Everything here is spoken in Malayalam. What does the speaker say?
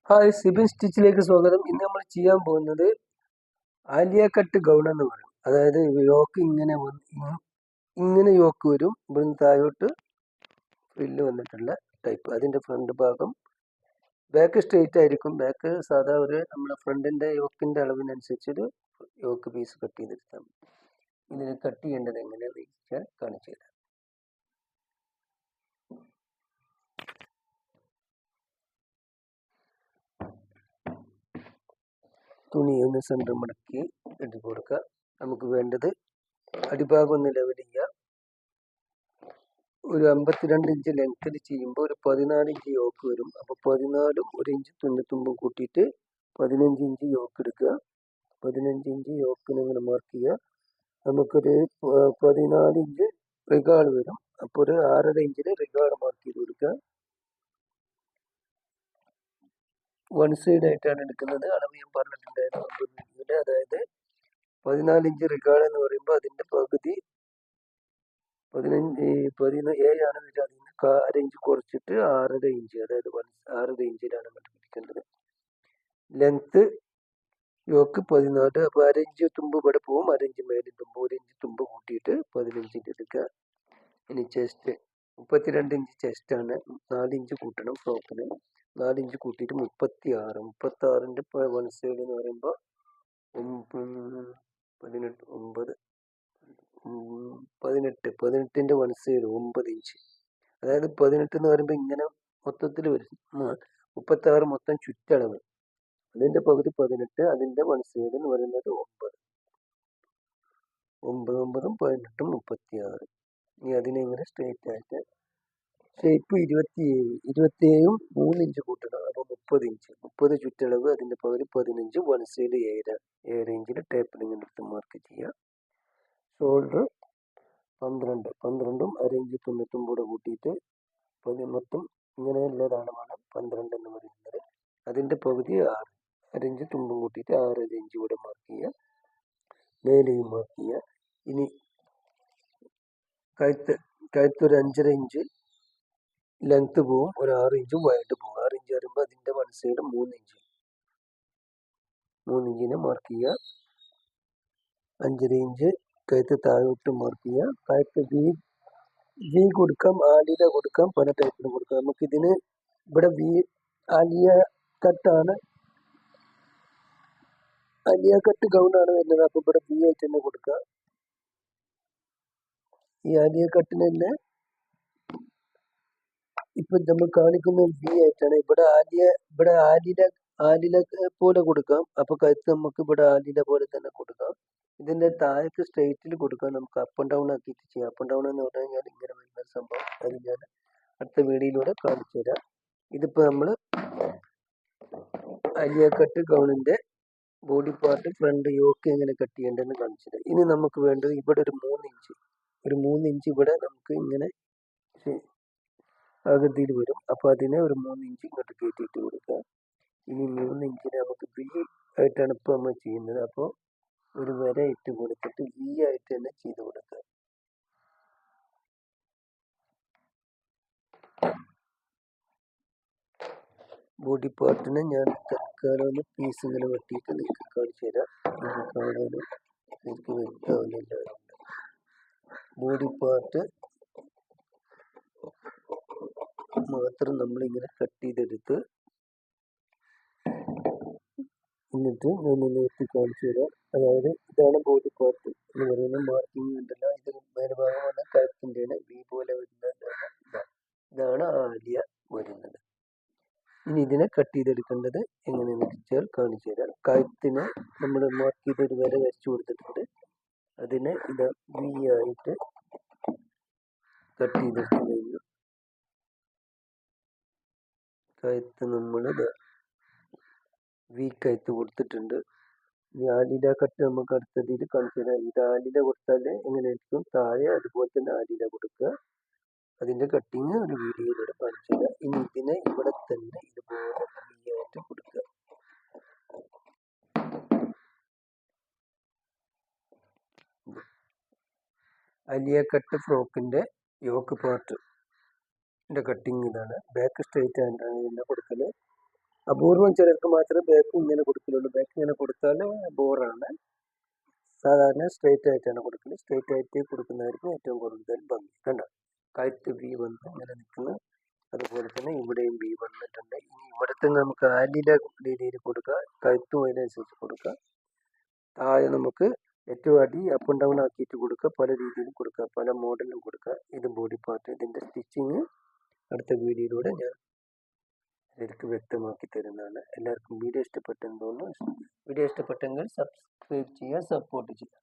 ഹായ്, സിബിൻ സ്റ്റിച്ചിലേക്ക് സ്വാഗതം. ഇന്ന് നമ്മൾ ചെയ്യാൻ പോകുന്നത് ആലിയ കട്ട് ഗൗൺ എന്ന് പറയും. അതായത് യോക്ക് ഇങ്ങനെ യോക്ക് വരും, ഇവിടുന്ന് താഴോട്ട് ഫ്രില്ല് വന്നിട്ടുള്ള ടൈപ്പ്. അതിന്റെ ഫ്രണ്ട് ഭാഗം ബാക്ക് സ്ട്രെയിറ്റ് ആയിരിക്കും. ബാക്ക് സാധാ ഒരു നമ്മുടെ ഫ്രണ്ടിന്റെ യോക്കിന്റെ അളവിനനുസരിച്ചൊരു യോക്ക് പീസ് കട്ട് ചെയ്തെടുത്താൽ മതി. ഇതിന് കട്ട് ചെയ്യേണ്ടത് എങ്ങനെയാണെന്ന് വെച്ചാൽ കാണിച്ചു തരാം. തുണി ഒന്ന് സെൻറ്റർ മടക്കി എടുത്ത് കൊടുക്കുക. നമുക്ക് വേണ്ടത് അടിഭാഗം ഒന്ന് ലെവൽ ചെയ്യുക. ഒരു 52 ഇഞ്ച് ലെങ്ത്തിൽ ചെയ്യുമ്പോൾ ഒരു 14 ഇഞ്ച് യോക്ക് വരും. അപ്പോൾ 14ഉം 1 ഇഞ്ച് തുന്നിത്തുമ്പും കൂട്ടിയിട്ട് 15 ഇഞ്ച് യോക്ക് എടുക്കുക. 15 ഇഞ്ച് യോക്കിന് ഇങ്ങനെ മാർക്ക് ചെയ്യുക. നമുക്കൊരു 14 ഇഞ്ച് റിഗാൾ വരും. അപ്പോൾ ഒരു 6.5 ഇഞ്ചിൽ റിഗാൾ മാർക്ക് ചെയ്ത് കൊടുക്കുക. വൺ സൈഡ് ആയിട്ടാണ് എടുക്കുന്നത്. അളവ് ഞാൻ പറഞ്ഞിട്ടുണ്ടായിരുന്നു. അതായത് 14 ഇഞ്ച് റിഗാൾ എന്ന് പറയുമ്പോൾ അതിന്റെ പകുതി 17 ആണ് വരിക. അതിൽ നിന്ന് 1/2 ഇഞ്ച് കുറച്ചിട്ട് 6.5 ഇഞ്ച്, അതായത് 6.5 ഇഞ്ചിലാണ് പിടിക്കേണ്ടത്. Length yoke 14. അപ്പോൾ 1/2 ഇഞ്ച് തുമ്പ് ഇവിടെ പോവും, 1/2 ഇഞ്ച് മേലിൽ തുമ്പ്, 1 ഇഞ്ച് തുമ്പ് കൂട്ടിയിട്ട് 15 ഇഞ്ച് എടുക്കുക. ഇനി ചെസ്റ്റ് 32 ഇഞ്ച് ചെസ്റ്റ് ആണ്. 4 ഇഞ്ച് കൂട്ടണം ഫ്രോക്കിന്. 4 ഇഞ്ച് കൂട്ടിയിട്ട് 36. 36ന്റെ വൺ സൈഡ് എന്ന് പറയുമ്പോൾ 18ന്റെ വൺ സൈഡ് 9 ഇഞ്ച്. അതായത് 18 എന്ന് പറയുമ്പോൾ ഇങ്ങനെ മൊത്തത്തിൽ വരും. 36 മൊത്തം ചുറ്റളവ്, അതിന്റെ പകുതി 18, അതിന്റെ വൺ സൈഡ് എന്ന് പറയുന്നത് 9. 9 9ഉം 18ഉം 36. ഇനി അതിനെ ഇങ്ങനെ സ്ട്രേറ്റ് ആയിട്ട് ഷേപ്പ് 27ഉം 3 ഇഞ്ച് കൂട്ടണം. അപ്പോൾ 30 ഇഞ്ച്. 30 ചുറ്റളവ്, അതിന്റെ പകുതി 15, വൺ സൈഡ് 7 ഇഞ്ചിൽ ടേപ്പിൽ ഇങ്ങനെ എടുത്ത് മാർക്ക് ചെയ്യുക. ഷോൾഡർ 12, 12ഉം 1/2 ഇഞ്ച് തുന്നിത്തുമ്പൂടെ കൂട്ടിയിട്ട് മൊത്തം ഇങ്ങനെയുള്ളതാണ് 12 എന്ന് പറയുന്നത്. അതിന്റെ പകുതി 6, 1/2 ഇഞ്ച് തുമ്പും കൂട്ടിയിട്ട് 6.5 ഇഞ്ച് കൂടെ മാർക്ക് ചെയ്യുക. മേലെയും മാർക്ക് ചെയ്യുക. ഇനി കഴുത്ത് ഒരു 5.5 ഇഞ്ച് ലെങ്ത് പോവും, ഒരു 6 ഇഞ്ചും വൈഡ് പോവും. 6 ഇഞ്ച് വരുമ്പോൾ അതിന്റെ വൺ സൈഡ് 3 ഇഞ്ചിനെ മാർക്ക് ചെയ്യുക. 5.5 ഇഞ്ച് കഴുത്ത് താഴോട്ട് മാർക്ക് ചെയ്യുക. കഴുത്ത് വി കൊടുക്കാം, ആലില കൊടുക്കാം, പല ടൈപ്പിലും കൊടുക്കാം. നമുക്കിതിന് ഇവിടെ ആലിയ കട്ടാണ്, ആലിയ കട്ട് ഗൗൺ ആണ് വരുന്നത്. അപ്പൊ ഇവിടെ വി ആയിട്ട് തന്നെ കൊടുക്കുക. ഈ ആലിയ കട്ടിന് തന്നെ ഇപ്പൊ നമ്മൾ കാണിക്കുന്ന വി ആയിട്ടാണ്. ഇവിടെ ആലില പോലെ കൊടുക്കാം. അപ്പൊ കഴുത്ത് നമുക്ക് ഇവിടെ ആലില പോലെ തന്നെ കൊടുക്കാം. ഇതിന്റെ താഴേക്ക് സ്ട്രെയിറ്റിൽ കൊടുക്കാം. നമുക്ക് അപ്പ് ആൻഡ് ഡൗൺ ആക്കിയിട്ട് ചെയ്യാം. അപ്പ് ആൻഡ് ഡൗൺ എന്ന് പറഞ്ഞു കഴിഞ്ഞാൽ ഇങ്ങനെ വരുന്ന സംഭവം. അത് ഞാൻ അടുത്ത വീഡിയോയിലൂടെ കാണിച്ചു തരാം. ഇതിപ്പോ നമ്മള് ആലിയ കട്ട് ഗൗണിന്റെ ബോഡി പാർട്ട് ഫ്രണ്ട് യോക്ക് എങ്ങനെ കട്ട് ചെയ്യേണ്ടതെന്ന് കാണിച്ചു തരാം. ഇനി നമുക്ക് വേണ്ടത് ഇവിടെ ഒരു 3 ഇഞ്ച് ഇവിടെ നമുക്ക് ഇങ്ങനെ ആകൃതിയിൽ വരും. അപ്പൊ അതിനെ ഒരു 3 ഇഞ്ച് ഇങ്ങോട്ട് കയറ്റിയിട്ട് കൊടുക്കുക. ഇനി 3 ഇഞ്ചിനെ നമുക്ക് വി ആയിട്ടാണ് ഇപ്പൊ നമ്മൾ ചെയ്യുന്നത്. അപ്പോൾ ഒരു വര ഇട്ട് കൊടുത്തിട്ട് വി ആയിട്ട് തന്നെ ചെയ്ത് കൊടുക്കുക. ബോഡി പാർട്ടിനെ ഞാൻ തൽക്കാലം ഒന്ന് പീസ് ഇങ്ങനെ വെട്ടിയിട്ട് നിങ്ങൾക്ക് കാണിച്ചു തരാം. കാണാനും എനിക്ക് വ്യക്തമാവുന്നില്ല. ബോഡി പാർട്ട് മാത്രം നമ്മളിങ്ങനെ കട്ട് ചെയ്തെടുത്ത് എന്നിട്ട് ഞാൻ നിർത്തി കാണിച്ചു തരാം. അതായത് ഇതാണ് ബോഡി പാർട്ട് എന്ന് പറയുന്ന മാർക്കിംഗ് ഉണ്ടല്ലോ. ഇത് മേൽഭാഗമാണ് കഴുത്തിന്റെ വി പോലെ വരുന്നതാണ്. ഇതാണ് ആലിയ വരുന്നത്. ഇനി ഇതിനെ കട്ട് ചെയ്തെടുക്കേണ്ടത് എങ്ങനെയെന്ന് വെച്ചാൽ കാണിച്ചു തരാം. കഴുത്തിന് നമ്മൾ മാർക്ക് ചെയ്തൊരു വര വരച്ചു കൊടുത്തിട്ടുണ്ട്. അതിനെ ഇത് വി ആയിട്ട് കട്ട് ചെയ്തെടുത്തു കഴിഞ്ഞു. കഴുത്ത് നമ്മൾ വി കഴുത്ത് കൊടുത്തിട്ടുണ്ട്. ഈ ആലില കട്ട് നമുക്ക് അടുത്തതിൽ കാണിച്ചു തരാം. ഇത് ആലില കൊടുത്താൽ എങ്ങനെയായിരിക്കും താഴെ അതുപോലെ തന്നെ ആലില കൊടുക്കുക. അതിന്റെ കട്ടിങ് ഒരു വീഡിയോയിലൂടെ കാണിച്ചു തരാം. ഇനി ഇതിനെ ഇവിടെ തന്നെ ഇതുപോലെ വി ആയിട്ട് കൊടുക്കുക. ആലിയ കട്ട് ഫ്രോക്കിന്റെ യോക്ക് പാർട്ട് കട്ടിങ് ഇതാണ്. ബാക്ക് സ്ട്രെയിറ്റ് ആയിട്ടാണ് ഇതിനെ കൊടുക്കല്. അപൂർവം ചിലർക്ക് മാത്രമേ ബാക്ക് ഇങ്ങനെ കൊടുക്കലുള്ളൂ. ബാക്ക് ഇങ്ങനെ കൊടുത്താൽ ബോറാണ്. സാധാരണ സ്ട്രേറ്റ് ആയിട്ടാണ് കൊടുക്കല്. സ്ട്രേറ്റ് ആയിട്ട് കൊടുക്കുന്നതായിരിക്കും ഏറ്റവും കൂടുതൽ ഭംഗി. കണ്ടോ, കഴുത്ത് വി വന്ന് ഇങ്ങനെ നിൽക്കുന്നു. അതുപോലെ തന്നെ ഇവിടെയും വി വന്നിട്ടുണ്ട്. ഇനി ഇവിടുത്തെ നമുക്ക് ആലില രീതിയിൽ കൊടുക്കുക, കഴുത്തും അതിനനുസരിച്ച് കൊടുക്കുക. താഴെ നമുക്ക് ഏറ്റവും അടി അപ്പ് ആൻഡ് ഡൗൺ ആക്കിയിട്ട് കൊടുക്കുക, പല രീതിയിലും കൊടുക്കുക, പല മോഡലിലും കൊടുക്കുക. ഇത് ബോഡി പാർട്ട്. ഇതിൻ്റെ സ്റ്റിച്ചിങ് അടുത്ത വീഡിയോയിലൂടെ ഞാൻ ശരിക്കും വ്യക്തമാക്കി തരുന്നതാണ്. എല്ലാവർക്കും വീഡിയോ ഇഷ്ടപ്പെട്ടെന്ന് തോന്നുന്നു. വീഡിയോ ഇഷ്ടപ്പെട്ടെങ്കിൽ സബ്സ്ക്രൈബ് ചെയ്യുക, സപ്പോർട്ട് ചെയ്യുക.